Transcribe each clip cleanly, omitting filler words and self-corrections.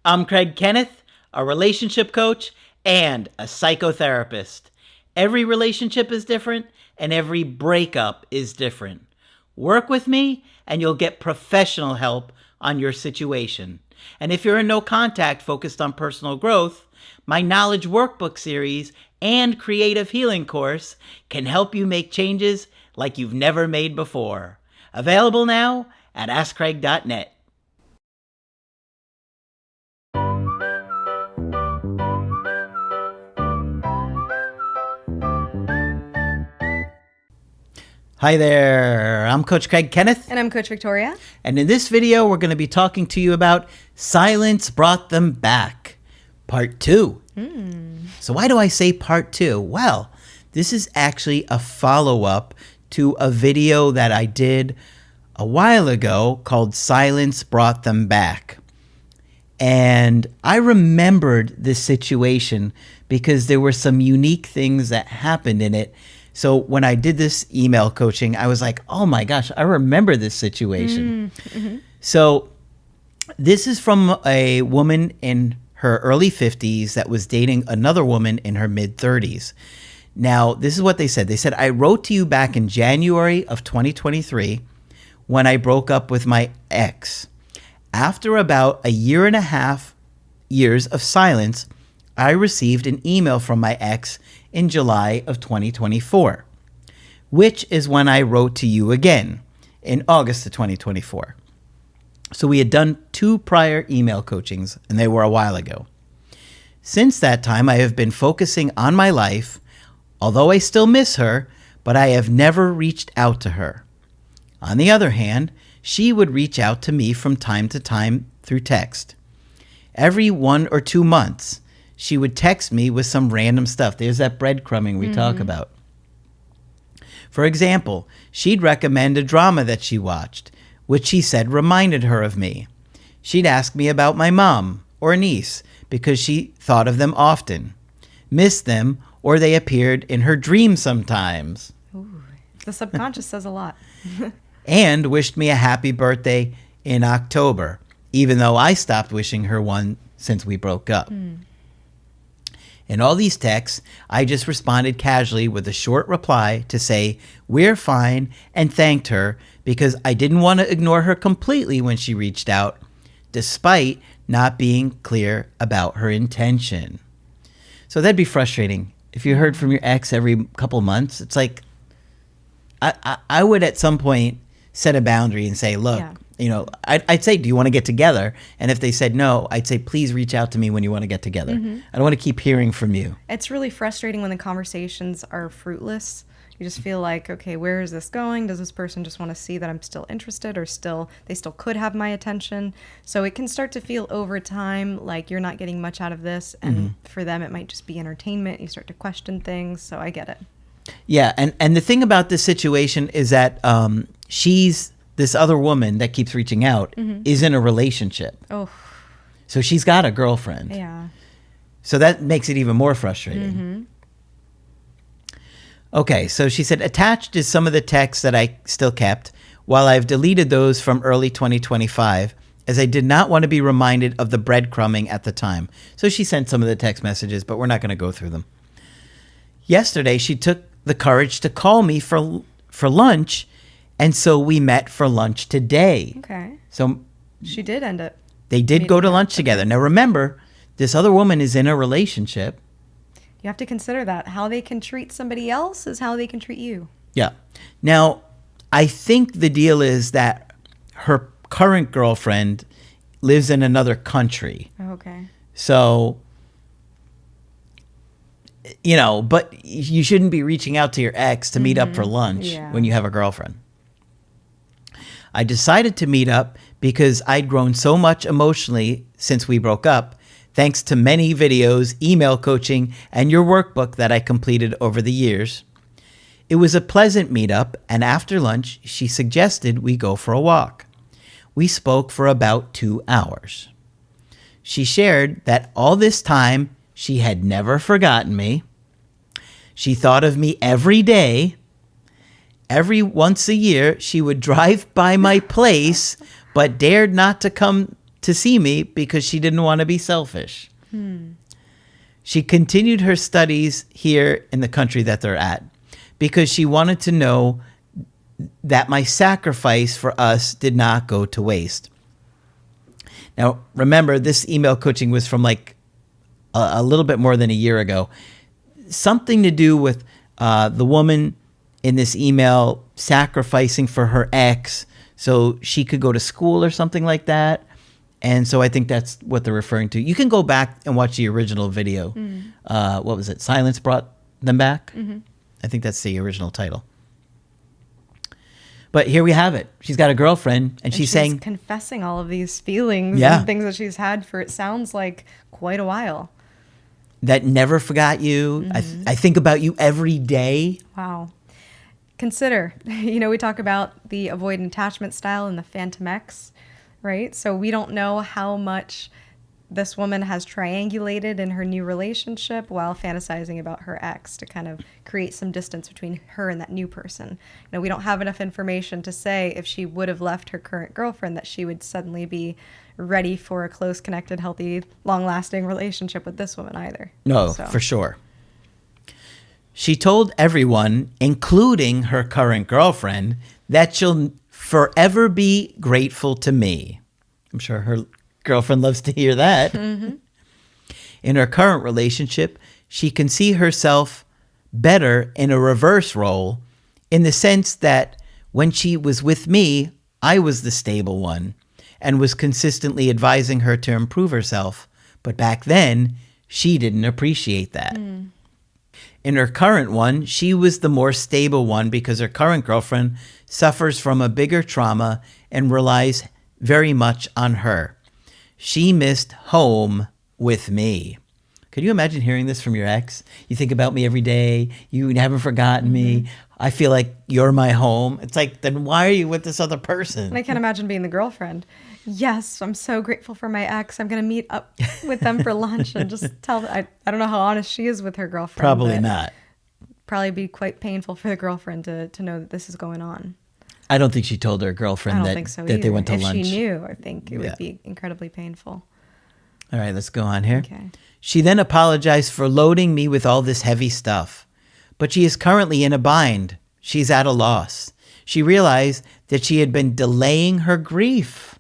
I'm Craig Kenneth, a relationship coach and a psychotherapist. Every relationship is different and every breakup is different. Work with me and you'll get professional help on your situation. And if you're in no contact focused on personal growth, my Knowledge Workbook series and Creative Healing course can help you make changes like you've never made before. Available now at AskCraig.net. Hi there, I'm Coach Craig Kenneth. And I'm Coach Victoria. And in this video, we're going to be talking to you about Silence Brought Them Back, Part 2. So why do I say Part 2? Well, this is actually a follow-up to a video that I did a while ago called Silence Brought Them Back. And I remembered this situation because there were some unique things that happened in it. So when I did this email coaching, I was like, oh my gosh, I remember this situation. So this is from a woman in her early 50s that was dating another woman in her mid 30s. Now, this is what they said. They said, I wrote to you back in January of 2023 when I broke up with my ex. After about a year and a half years of silence, I received an email from my ex in July of 2024, which is when I wrote to you again in August of 2024. So we had done 2 prior email coachings, and they were a while ago. Since that time, I have been focusing on my life, although I still miss her, but I have never reached out to her. On the other hand, she would reach out to me from time to time through text. Every 1 or 2 months, she would text me with some random stuff. There's that breadcrumbing we talk about. For example, she'd recommend a drama that she watched, which she said reminded her of me. She'd ask me about my mom or niece because she thought of them often, missed them, or they appeared in her dreams sometimes. Ooh, the subconscious says a lot. And wished me a happy birthday in October, even though I stopped wishing her one since we broke up. In all these texts, I just responded casually with a short reply to say, we're fine, and thanked her because I didn't want to ignore her completely when she reached out, despite not being clear about her intention. So that'd be frustrating. If you heard from your ex every couple months, it's like, I would at some point set a boundary and say, look, I'd say, do you want to get together? And if they said no, I'd say, please reach out to me when you want to get together. I don't want to keep hearing from you. It's really frustrating when the conversations are fruitless. You just feel like, okay, where is this going? Does this person just want to see that I'm still interested or they still could have my attention? So it can start to feel over time like you're not getting much out of this. And for them, it might just be entertainment. You start to question things. So I get it. Yeah. And the thing about this situation is that this other woman that keeps reaching out is in a relationship. Oh. So she's got a girlfriend. Yeah. So that makes it even more frustrating. Okay, so she said, attached is some of the texts that I still kept, while I've deleted those from early 2025, as I did not want to be reminded of the breadcrumbing at the time. So she sent some of the text messages, but we're not going to go through them. Yesterday, she took the courage to call me for lunch, and so we met for lunch today. Okay. So she did end up. They did go to lunch together. Now remember, this other woman is in a relationship. You have to consider that. How they can treat somebody else is how they can treat you. Yeah. Now, I think the deal is that her current girlfriend lives in another country. Okay. So, but you shouldn't be reaching out to your ex to meet up for lunch when you have a girlfriend. I decided to meet up because I'd grown so much emotionally since we broke up, thanks to many videos, email coaching, and your workbook that I completed over the years. It was a pleasant meetup, and after lunch, she suggested we go for a walk. We spoke for about 2 hours. She shared that all this time, she had never forgotten me. She thought of me every day. Every once a year, she would drive by my place, but dared not to come to see me because she didn't want to be selfish. She continued her studies here in the country that they're at because she wanted to know that my sacrifice for us did not go to waste. Now, remember, this email coaching was from like a little bit more than a year ago. Something to do with the woman in this email sacrificing for her ex so she could go to school or something like that. And so I think that's what they're referring to. You can go back and watch the original video. What was it? Silence Brought Them Back? I think that's the original title. But here we have it. She's got a girlfriend, and she's saying... confessing all of these feelings Yeah. and things that she's had for, it sounds like, quite a while. That never forgot you. I think about you every day. Wow. Consider, we talk about the avoidant attachment style and the Phantom X, right? So we don't know how much this woman has triangulated in her new relationship while fantasizing about her ex to kind of create some distance between her and that new person. We don't have enough information to say if she would have left her current girlfriend that she would suddenly be ready for a close, connected, healthy, long-lasting relationship with this woman either. No, for sure. She told everyone, including her current girlfriend, that she'll forever be grateful to me. I'm sure her girlfriend loves to hear that. In her current relationship, she can see herself better in a reverse role in the sense that when she was with me, I was the stable one and was consistently advising her to improve herself. But back then, she didn't appreciate that. In her current one, she was the more stable one because her current girlfriend suffers from a bigger trauma and relies very much on her. She missed home with me. Could you imagine hearing this from your ex? You think about me every day. You haven't forgotten me. I feel like you're my home. It's like, then why are you with this other person? And I can't imagine being the girlfriend. Yes, I'm so grateful for my ex. I'm going to meet up with them for lunch and just tell them. I don't know how honest she is with her girlfriend. Probably not. Probably be quite painful for the girlfriend to know that this is going on. I don't think she told her girlfriend I don't think so that they went to lunch. If she knew, I think it would be incredibly painful. All right, let's go on here. Okay. She then apologized for loading me with all this heavy stuff, but she is currently in a bind. She's at a loss. She realized that she had been delaying her grief.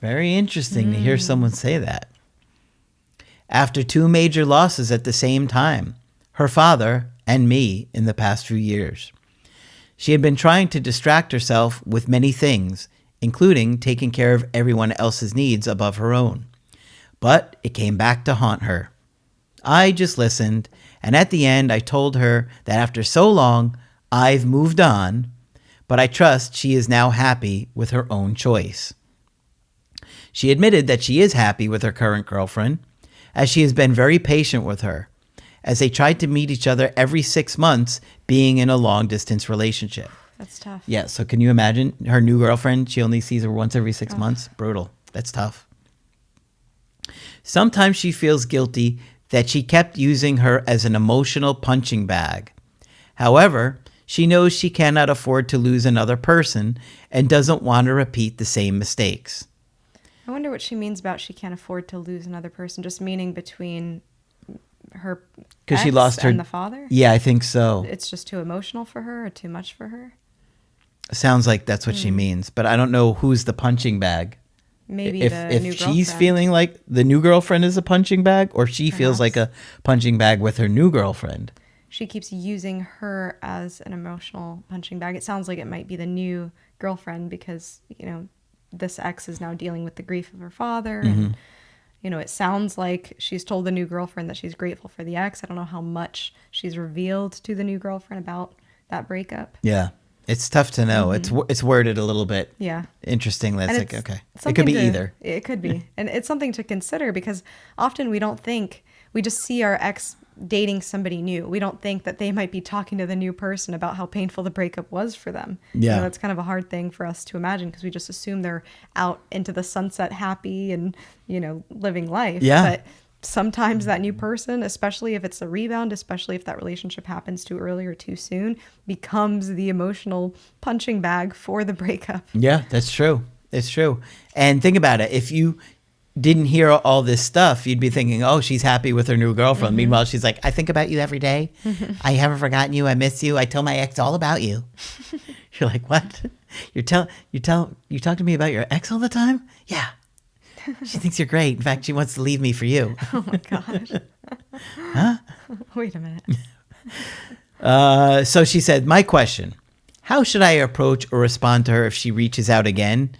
Very interesting to hear someone say that. After 2 major losses at the same time, her father and me in the past few years. She had been trying to distract herself with many things, including taking care of everyone else's needs above her own. But it came back to haunt her. I just listened, and at the end I told her that after so long, I've moved on, but I trust she is now happy with her own choice. She admitted that she is happy with her current girlfriend, as she has been very patient with her, as they tried to meet each other every 6 months, being in a long-distance relationship. That's tough. Yeah, so can you imagine her new girlfriend? She only sees her once every 6 months. Brutal. That's tough. Sometimes she feels guilty that she kept using her as an emotional punching bag. However, she knows she cannot afford to lose another person and doesn't want to repeat the same mistakes. I wonder what she means about she can't afford to lose another person, just meaning between her ex she lost her and the father? Yeah, I think so. It's just too emotional for her or too much for her? Sounds like that's what she means, but I don't know who's the punching bag. Maybe if the new girlfriend. she's feeling like the new girlfriend is a punching bag, or she feels like a punching bag with her new girlfriend. She keeps using her as an emotional punching bag. It sounds like it might be the new girlfriend because, this ex is now dealing with the grief of her father. And, it sounds like she's told the new girlfriend that she's grateful for the ex. I don't know how much she's revealed to the new girlfriend about that breakup. Yeah. It's tough to know. It's worded a little bit interestingly. It's like, okay. It could be either. It could be. And it's something to consider because often we don't think, we just see our ex dating somebody new. We don't think that they might be talking to the new person about how painful the breakup was for them. Yeah. That's kind of a hard thing for us to imagine because we just assume they're out into the sunset happy and, living life. Yeah. But sometimes that new person, especially if it's a rebound, especially if that relationship happens too early or too soon, becomes the emotional punching bag for the breakup. Yeah, that's true. It's true. And think about it. If you didn't hear all this stuff, you'd be thinking, oh, she's happy with her new girlfriend. Meanwhile, she's like, I think about you every day. I haven't forgotten you. I miss you. I tell my ex all about you. You're like, what? You talk to me about your ex all the time? Yeah. She thinks you're great. In fact, she wants to leave me for you. Oh my gosh. Huh? Wait a minute. So she said, my question, how should I approach or respond to her if she reaches out again?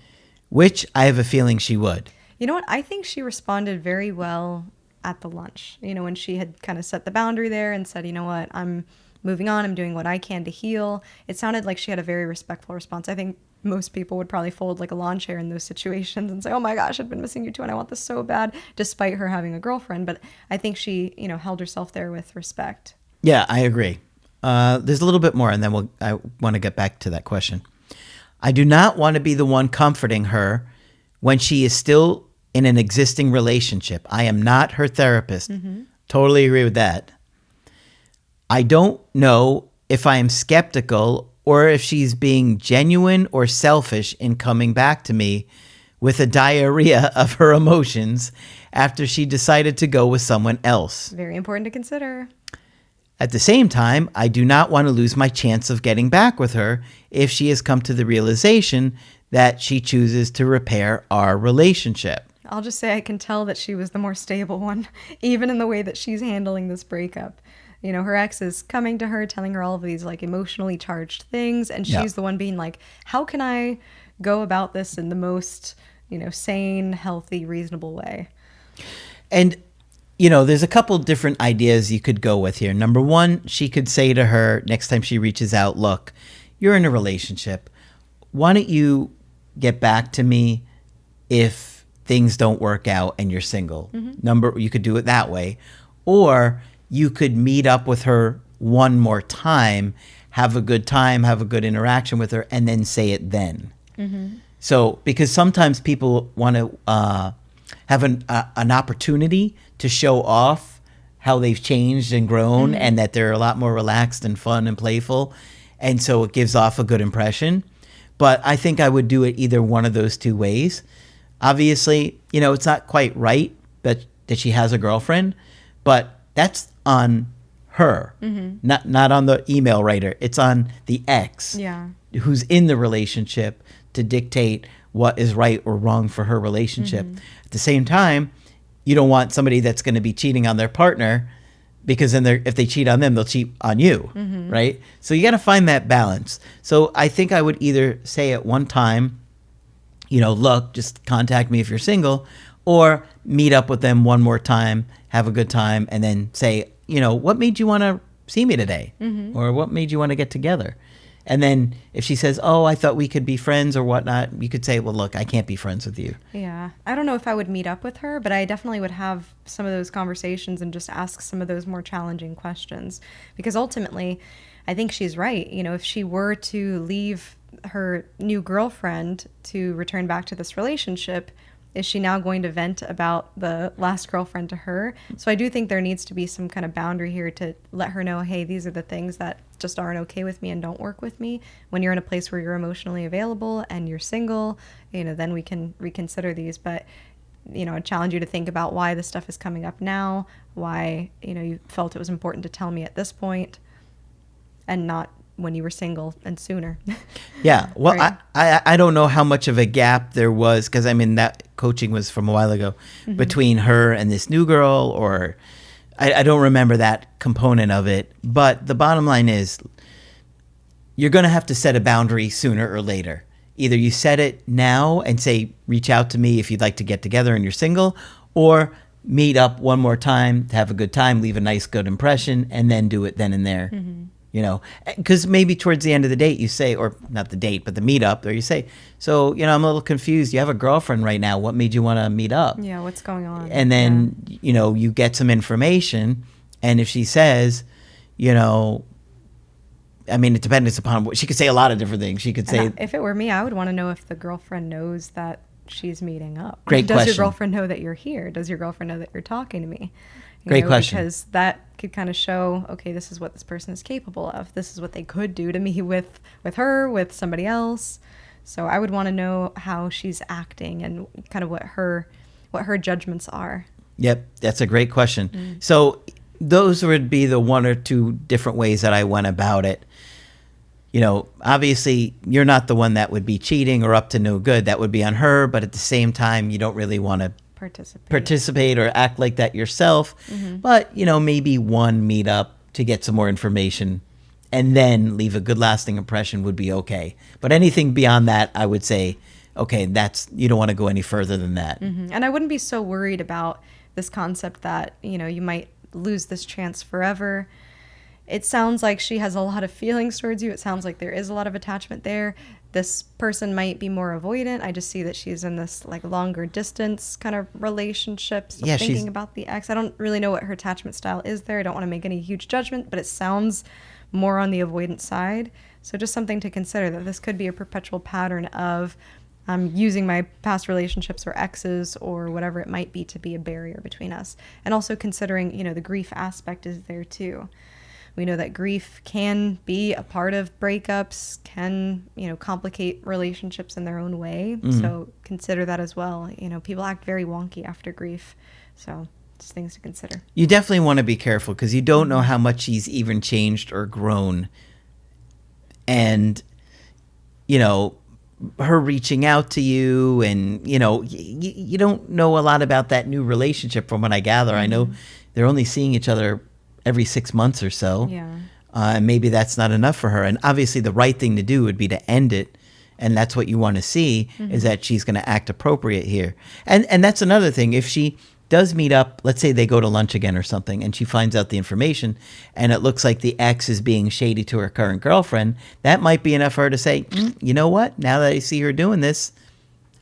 Which I have a feeling she would. You know what? I think she responded very well at the lunch. You know, when she had kind of set the boundary there and said, you know what, I'm moving on. I'm doing what I can to heal. It sounded like she had a very respectful response. I think most people would probably fold like a lawn chair in those situations and say, oh my gosh, I've been missing you too and I want this so bad, despite her having a girlfriend. But I think she, you know, held herself there with respect. Yeah, I agree. There's a little bit more, and then I want to get back to that question. I do not want to be the one comforting her when she is still in an existing relationship. I am not her therapist. Totally agree with that. I don't know if I am skeptical or if she's being genuine or selfish in coming back to me with a diarrhea of her emotions after she decided to go with someone else. Very important to consider. At the same time, I do not want to lose my chance of getting back with her if she has come to the realization that she chooses to repair our relationship. I'll just say I can tell that she was the more stable one, even in the way that she's handling this breakup. You know, her ex is coming to her, telling her all of these like emotionally charged things, and she's the one being like, how can I go about this in the most, you know, sane, healthy, reasonable way? And, you know, there's a couple different ideas you could go with here. Number one, she could say to her next time she reaches out, look, you're in a relationship. Why don't you get back to me if things don't work out and you're single? You could do it that way. Or you could meet up with her one more time, have a good time, have a good interaction with her, and then say it then. So, because sometimes people want to have an opportunity to show off how they've changed and grown and that they're a lot more relaxed and fun and playful. And so it gives off a good impression. But I think I would do it either one of those two ways. Obviously, you know, it's not quite right that she has a girlfriend, but that's on her, not on the email writer. It's on the ex who's in the relationship to dictate what is right or wrong for her relationship. At the same time, you don't want somebody that's going to be cheating on their partner, because then if they cheat on them, they'll cheat on you, right? So you got to find that balance. So I think I would either say at one time, you know, look, just contact me if you're single, or meet up with them one more time, have a good time, and then say, you know, what made you want to see me today? Or what made you want to get together? And then if she says, oh, I thought we could be friends or whatnot, you could say, well, look, I can't be friends with you. Yeah. I don't know if I would meet up with her, but I definitely would have some of those conversations and just ask some of those more challenging questions. Because ultimately, I think she's right. You know, if she were to leave her new girlfriend to return back to this relationship, is she now going to vent about the last girlfriend to her? So I do think there needs to be some kind of boundary here to let her know, hey, these are the things that just aren't okay with me and don't work with me. When you're in a place where you're emotionally available and you're single, you know, then we can reconsider these. But, you know, I challenge you to think about why this stuff is coming up now, why, you know, you felt it was important to tell me at this point and not when you were single and sooner. Yeah. Well, Right. I don't know how much of a gap there was, because I mean, that coaching was from a while ago between her and this new girl, or I don't remember that component of it. But the bottom line is, you're going to have to set a boundary sooner or later. Either you set it now and say, reach out to me if you'd like to get together and you're single, or meet up one more time to have a good time, leave a nice, good impression, and then do it then and there. You know, because maybe towards the end of the date you say, or not the date, but the meetup, or you say, so, you know, I'm a little confused. You have a girlfriend right now. What made you want to meet up? Yeah, what's going on? And then, you know, you get some information. And if she says, you know, I mean, it depends upon what she could say. A lot of different things. She could say, if it were me, I would want to know if the girlfriend knows that she's meeting up. Great Does question. your girlfriend know that you're here? Does your girlfriend know that you're talking to me? Great question. Because that could kind of show, okay, this is what this person is capable of. This is what they could do to me with her, with somebody else. So I would want to know how she's acting and kind of what her judgments are. Yep, that's a great question. So those would be the one or two different ways that I went about it. You know, obviously, you're not the one that would be cheating or up to no good. That would be on her. But at the same time, you don't really want to participate or act like that yourself. But, you know, maybe one meetup to get some more information and then leave a good lasting impression would be okay. But anything beyond that, I would say, okay, you don't want to go any further than that. And I wouldn't be so worried about this concept that, you know, you might lose this chance forever. It sounds like she has a lot of feelings towards you. It sounds like there is a lot of attachment there. This person might be more avoidant. I just see that she's in this like longer distance kind of relationship. So thinking about the ex. I don't really know what her attachment style is there. I don't want to make any huge judgment, but it sounds more on the avoidant side. So just something to consider, that this could be a perpetual pattern of using my past relationships or exes or whatever it might be to be a barrier between us. And also considering, you know, the grief aspect is there too. We know that grief can be a part of breakups, can, you know, complicate relationships in their own way. So consider that as well. You know, people act very wonky after grief. So just things to consider. You definitely want to be careful because you don't know how much he's even changed or grown. And, you know, her reaching out to you and, you know, you don't know a lot about that new relationship from what I gather. I know they're only seeing each other every 6 months or so. Yeah. Maybe that's not enough for her. And obviously the right thing to do would be to end it. And that's what you want to see is that she's going to act appropriate here. And that's another thing. If she does meet up, let's say they go to lunch again or something, and she finds out the information and it looks like the ex is being shady to her current girlfriend, that might be enough for her to say, you know what? Now that I see her doing this,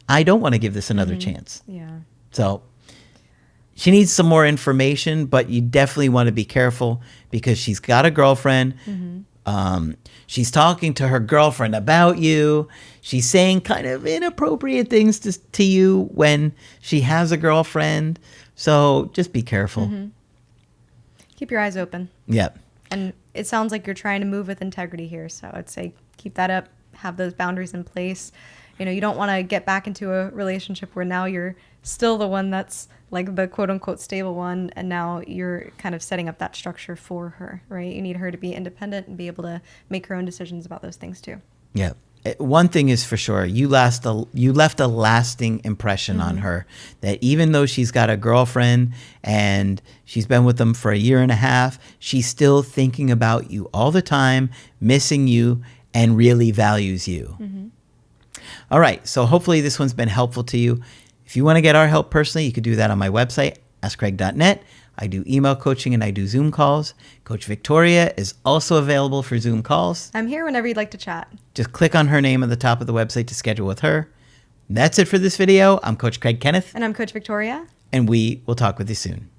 I don't want to give this another chance. Yeah. So she needs some more information, but you definitely want to be careful because she's got a girlfriend. She's talking to her girlfriend about you. She's saying kind of inappropriate things to you when she has a girlfriend. So just be careful. Keep your eyes open. Yep. And it sounds like you're trying to move with integrity here. So I'd say keep that up, have those boundaries in place. You know, you don't want to get back into a relationship where now you're still the one that's like the quote unquote stable one. And now you're kind of setting up that structure for her, right? You need her to be independent and be able to make her own decisions about those things too. Yeah. One thing is for sure, you left a lasting impression on her, that even though she's got a girlfriend and she's been with them for a year and a half, she's still thinking about you all the time, missing you, and really values you. All right, so hopefully this one's been helpful to you. If you want to get our help personally, you could do that on my website, askcraig.net. I do email coaching and I do Zoom calls. Coach Victoria is also available for Zoom calls. I'm here whenever you'd like to chat. Just click on her name at the top of the website to schedule with her. That's it for this video. I'm Coach Craig Kenneth. And I'm Coach Victoria. And we will talk with you soon.